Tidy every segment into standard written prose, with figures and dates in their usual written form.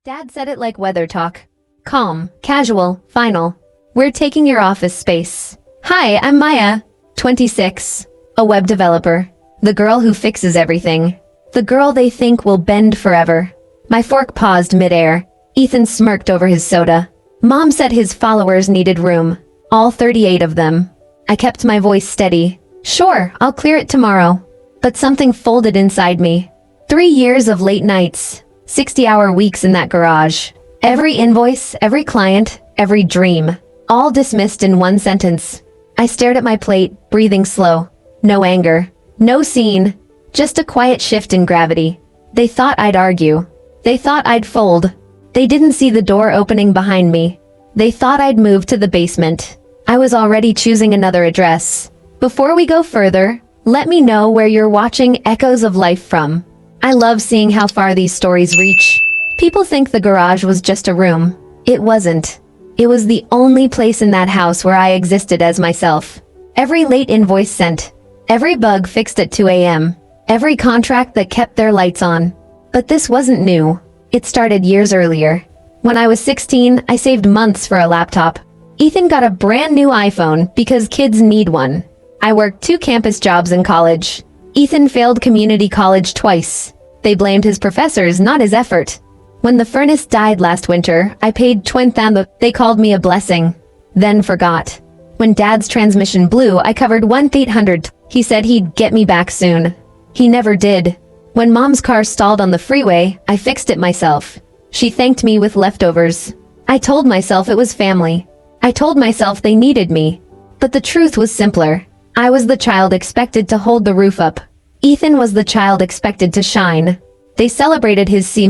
Dad said it like weather talk. Calm, casual, final. We're taking your office space. Hi, I'm Maya, 26, a web developer. The girl who fixes everything. The girl they think will bend forever. My fork paused midair. Ethan smirked over his soda. Mom said his followers needed room. All 38 of them. I kept my voice steady. Sure, I'll clear it tomorrow. But something folded inside me. 3 years of late nights. 60-hour weeks in that garage. Every invoice, every client, every dream. All dismissed in one sentence. I stared at my plate, breathing slow. No anger. No scene. Just a quiet shift in gravity. They thought I'd argue. They thought I'd fold. They didn't see the door opening behind me. They thought I'd move to the basement. I was already choosing another address. Before we go further, let me know where you're watching Echoes of Life from. I love seeing how far these stories reach. People think the garage was just a room. It wasn't. It was the only place in that house where I existed as myself. Every late invoice sent. Every bug fixed at 2 a.m. Every contract that kept their lights on. But this wasn't new. It started years earlier. When I was 16, I saved months for a laptop. Ethan got a brand new iPhone because kids need one. I worked 2 campus jobs in college. Ethan failed community college twice. They blamed his professors, not his effort. When the furnace died last winter, I paid $20,000. They called me a blessing. Then forgot. When Dad's transmission blew, I covered $1,800. He said he'd get me back soon. He never did. When Mom's car stalled on the freeway, I fixed it myself. She thanked me with leftovers. I told myself it was family. I told myself they needed me. But the truth was simpler. I was the child expected to hold the roof up. Ethan was the child expected to shine. They celebrated his C-.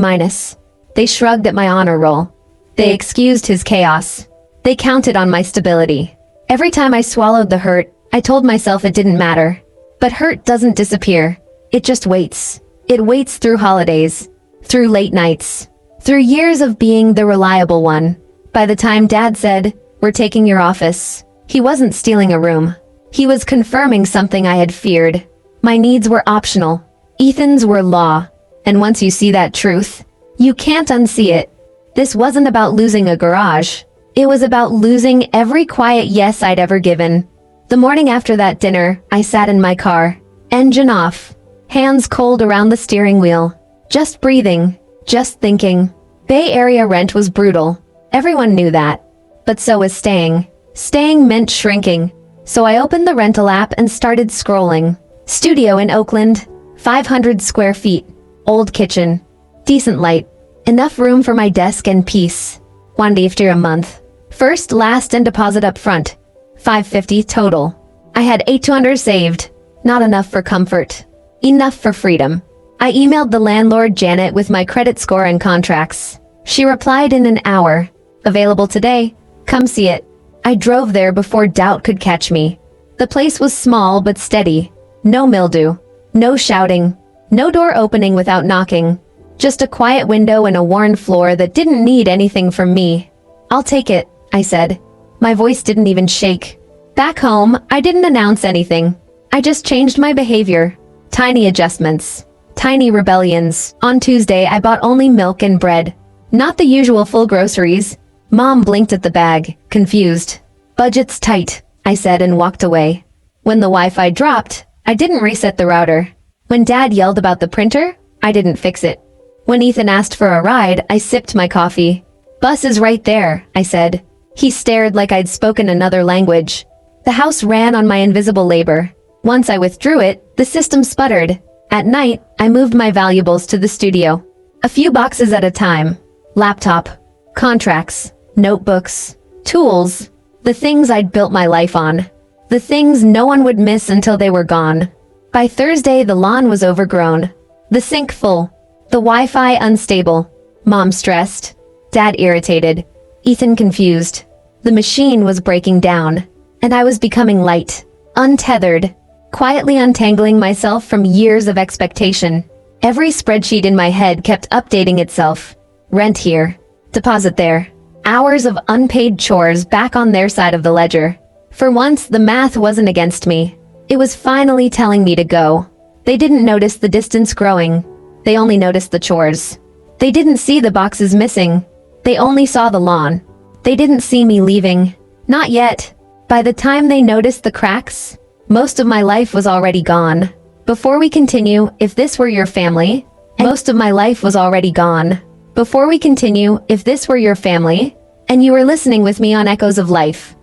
They shrugged at my honor roll. They excused his chaos. They counted on my stability. Every time I swallowed the hurt, I told myself it didn't matter. But hurt doesn't disappear. It just waits. It waits through holidays, through late nights, through years of being the reliable one. By the time Dad said, "We're taking your office," he wasn't stealing a room. He was confirming something I had feared. My needs were optional. Ethan's were law. And once you see that truth, you can't unsee it. This wasn't about losing a garage. It was about losing every quiet yes I'd ever given. The morning after that dinner, I sat in my car, engine off, hands cold around the steering wheel, just breathing, just thinking. Bay Area rent was brutal. Everyone knew that. But so was staying. Staying meant shrinking. So I opened the rental app and started scrolling. Studio in Oakland, 500 square feet, old kitchen, decent light, enough room for my desk and peace. $150 a month. First, last, and deposit up front. $550 total. I had $800 saved. Not enough for comfort. Enough for freedom. I emailed the landlord Janet with my credit score and contracts. She replied in an hour. Available today. Come see it. I drove there before doubt could catch me. The place was small but steady. No mildew. No shouting. No door opening without knocking. Just a quiet window and a worn floor that didn't need anything from me. "I'll take it," I said. My voice didn't even shake. Back home, I didn't announce anything. I just changed my behavior. Tiny adjustments. Tiny rebellions. On Tuesday, I bought only milk and bread. Not the usual full groceries. Mom blinked at the bag, confused. "Budget's tight," I said and walked away. When the Wi-Fi dropped, I didn't reset the router. When Dad yelled about the printer, I didn't fix it. When Ethan asked for a ride, I sipped my coffee. "Bus is right there," I said. He stared like I'd spoken another language. The house ran on my invisible labor. Once I withdrew it, the system sputtered. At night, I moved my valuables to the studio. A few boxes at a time. Laptop. Contracts. Notebooks. Tools. The things I'd built my life on. The things no one would miss until they were gone. By Thursday, the lawn was overgrown. The sink full. The Wi-Fi unstable. Mom stressed. Dad irritated. Ethan confused. The machine was breaking down. And I was becoming light. Untethered. Quietly untangling myself from years of expectation. Every spreadsheet in my head kept updating itself. Rent here. Deposit there. Hours of unpaid chores back on their side of the ledger. For once, the math wasn't against me. It was finally telling me to go. They didn't notice the distance growing. They only noticed the chores. They didn't see the boxes missing. They only saw the lawn. They didn't see me leaving. Not yet. By the time they noticed the cracks, most of my life was already gone. Before we continue, if this were your family, most of my life was already gone. Before we continue, if this were your family, and you were listening with me on Echoes of Life,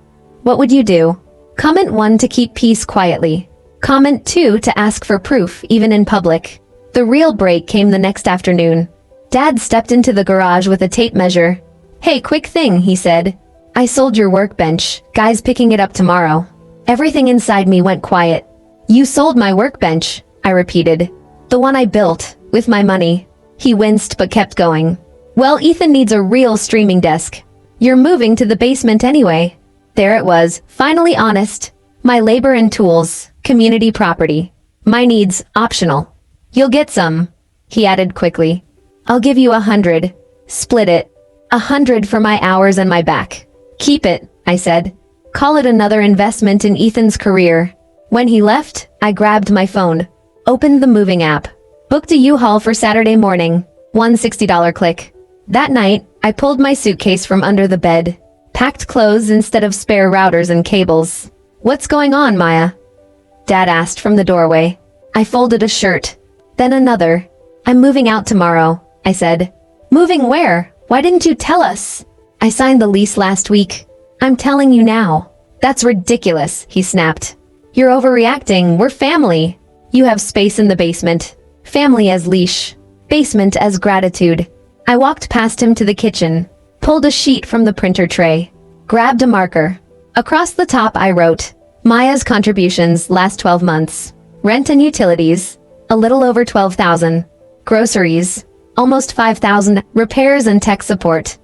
what would you do? Comment 1 to keep peace quietly. Comment 2 to ask for proof, even in public. The real break came the next afternoon. Dad stepped into the garage with a tape measure. Hey, quick thing, he said. I sold your workbench. Guy's picking it up tomorrow. Everything inside me went quiet. You sold my workbench, I repeated. The one I built, with my money. He winced but kept going. Well, Ethan needs a real streaming desk. You're moving to the basement anyway. There it was, finally honest. My labor and tools, community property. My needs, optional. You'll get some, he added quickly. I'll give you 100. Split it. 100 for my hours and my back. Keep it, I said. Call it another investment in Ethan's career. When he left, I grabbed my phone, opened the moving app, booked a U-Haul for Saturday morning, $160 click. That night, I pulled my suitcase from under the bed, packed clothes instead of spare routers and cables. What's going on, Maya? Dad asked from the doorway. I folded a shirt, then another. I'm moving out tomorrow, I said. Moving where? Why didn't you tell us? I signed the lease last week. I'm telling you now. That's ridiculous, he snapped. You're overreacting. We're family. You have space in the basement. Family as leash. Basement as gratitude. I walked past him to the kitchen, pulled a sheet from the printer tray, grabbed a marker. Across the top I wrote, Maya's contributions last 12 months. Rent and utilities, a little over 12,000. Groceries, almost 5,000. Repairs and tech support,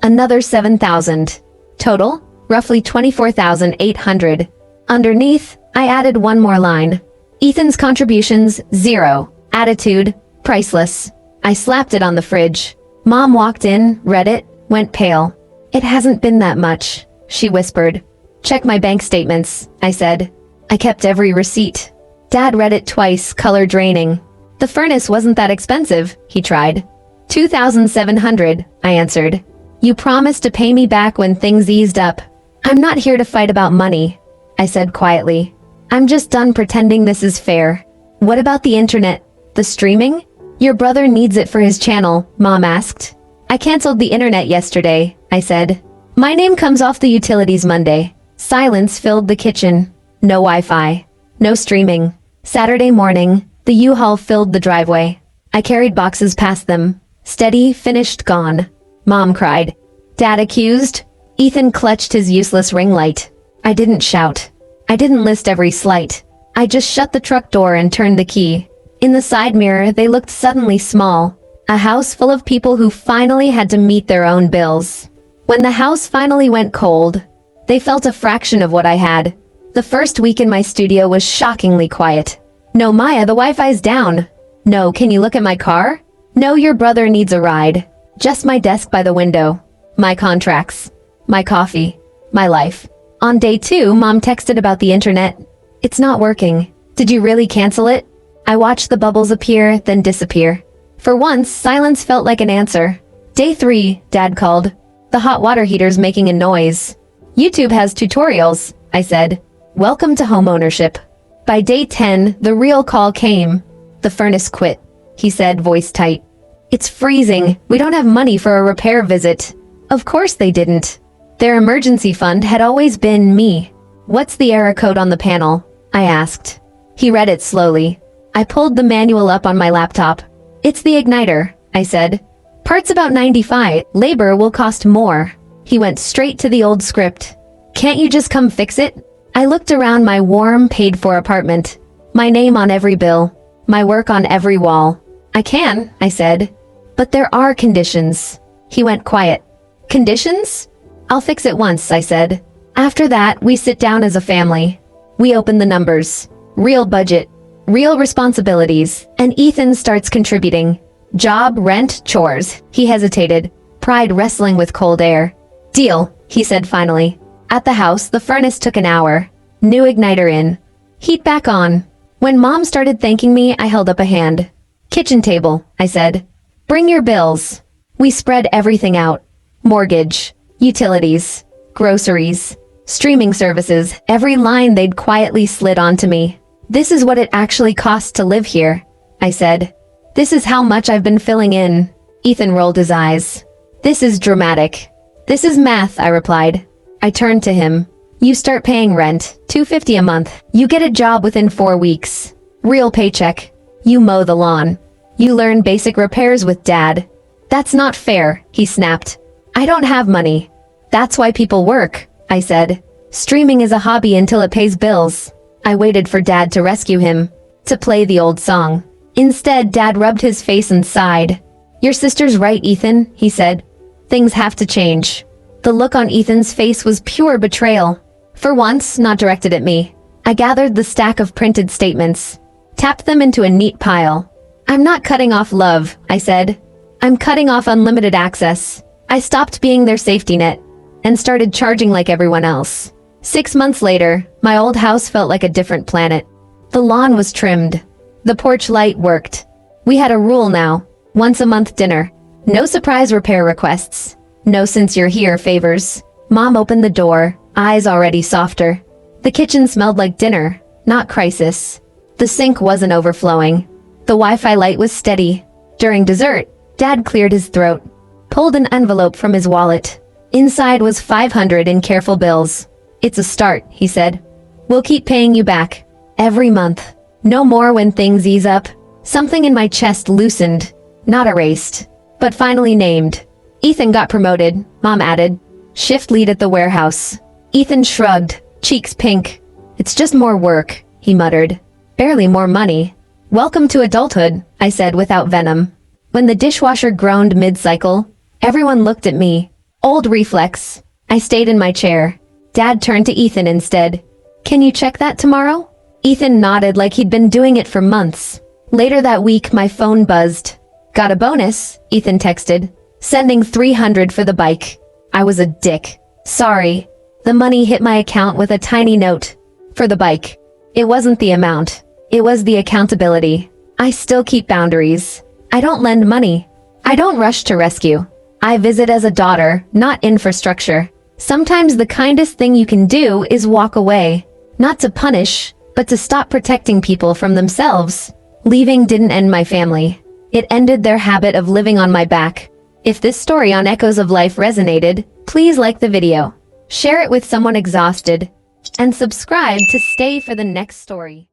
another 7,000. Total, roughly 24,800. Underneath, I added one more line. Ethan's contributions, 0. Attitude, priceless. I slapped it on the fridge. Mom walked in, read it, went pale. It hasn't been that much, she whispered. Check my bank statements, I said. I kept every receipt. Dad read it twice, color draining. The furnace wasn't that expensive, he tried. 2,700, I answered. You promised to pay me back when things eased up. I'm not here to fight about money, I said quietly. I'm just done pretending this is fair. What about the internet? The streaming? Your brother needs it for his channel, Mom asked. I canceled the internet yesterday, I said. My name comes off the utilities Monday. Silence filled the kitchen. No Wi-Fi. No streaming. Saturday morning, the U-Haul filled the driveway. I carried boxes past them. Steady, finished, gone. Mom cried. Dad accused. Ethan clutched his useless ring light. I didn't shout. I didn't list every slight. I just shut the truck door and turned the key. In the side mirror, they looked suddenly small. A house full of people who finally had to meet their own bills. When the house finally went cold, they felt a fraction of what I had. The first week in my studio was shockingly quiet. No, Maya, the Wi-Fi's down. No, can you look at my car? No, your brother needs a ride. Just my desk by the window. My contracts. My coffee. My life. On day 2, Mom texted about the internet. It's not working. Did you really cancel it? I watched the bubbles appear, then disappear. For once, silence felt like an answer. Day 3, Dad called. The hot water heater's making a noise. YouTube has tutorials, I said. Welcome to homeownership. By day 10, the real call came. The furnace quit, he said, voice tight. It's freezing. We don't have money for a repair visit. Of course they didn't. Their emergency fund had always been me. What's the error code on the panel? I asked. He read it slowly. I pulled the manual up on my laptop. It's the igniter, I said. Parts about 95, labor will cost more. He went straight to the old script. Can't you just come fix it? I looked around my warm, paid-for apartment. My name on every bill. My work on every wall. I can, I said. But there are conditions. He went quiet. Conditions? I'll fix it once, I said. After that, we sit down as a family. We open the numbers. Real budget. Real responsibilities. And Ethan starts contributing. Job, rent, chores. He hesitated. Pride wrestling with cold air. Deal, he said finally. At the house, the furnace took an hour. New igniter in. Heat back on. When Mom started thanking me, I held up a hand. Kitchen table, I said. Bring your bills. We spread everything out. Mortgage, utilities, groceries, streaming services, every line they'd quietly slid onto me. This is what it actually costs to live here, I said. This is how much I've been filling in. Ethan rolled his eyes. This is dramatic. This is math, I replied. I turned to him. You start paying rent, $250 a month. You get a job within 4 weeks. Real paycheck. You mow the lawn. You learn basic repairs with Dad. That's not fair, he snapped. I don't have money. That's why people work, I said. Streaming is a hobby until it pays bills. I waited for Dad to rescue him, to play the old song. Instead, Dad rubbed his face and sighed. Your sister's right, Ethan, he said. Things have to change. The look on Ethan's face was pure betrayal. For once, not directed at me. I gathered the stack of printed statements, tapped them into a neat pile. I'm not cutting off love, I said. I'm cutting off unlimited access. I stopped being their safety net and started charging like everyone else. 6 months later, my old house felt like a different planet. The lawn was trimmed. The porch light worked. We had a rule now. Once a month dinner. No surprise repair requests. No since you're here favors. Mom opened the door, eyes already softer. The kitchen smelled like dinner, not crisis. The sink wasn't overflowing. The Wi-Fi light was steady. During dessert, Dad cleared his throat, pulled an envelope from his wallet. Inside was $500 in careful bills. It's a start, he said. We'll keep paying you back. Every month. No more when things ease up. Something in my chest loosened. Not erased, but finally named. Ethan got promoted, Mom added. Shift lead at the warehouse. Ethan shrugged, cheeks pink. It's just more work, he muttered. Barely more money. Welcome to adulthood, I said without venom. When the dishwasher groaned mid-cycle, everyone looked at me. Old reflex. I stayed in my chair. Dad turned to Ethan instead. Can you check that tomorrow? Ethan nodded like he'd been doing it for months. Later that week, my phone buzzed. Got a bonus, Ethan texted. Sending $300 for the bike. I was a dick. Sorry. The money hit my account with a tiny note. For the bike. It wasn't the amount. It was the accountability. I still keep boundaries. I don't lend money. I don't rush to rescue. I visit as a daughter, not infrastructure. Sometimes the kindest thing you can do is walk away. Not to punish, but to stop protecting people from themselves. Leaving didn't end my family. It ended their habit of living on my back. If this story on Echoes of Life resonated, please like the video, share it with someone exhausted, and subscribe to stay for the next story.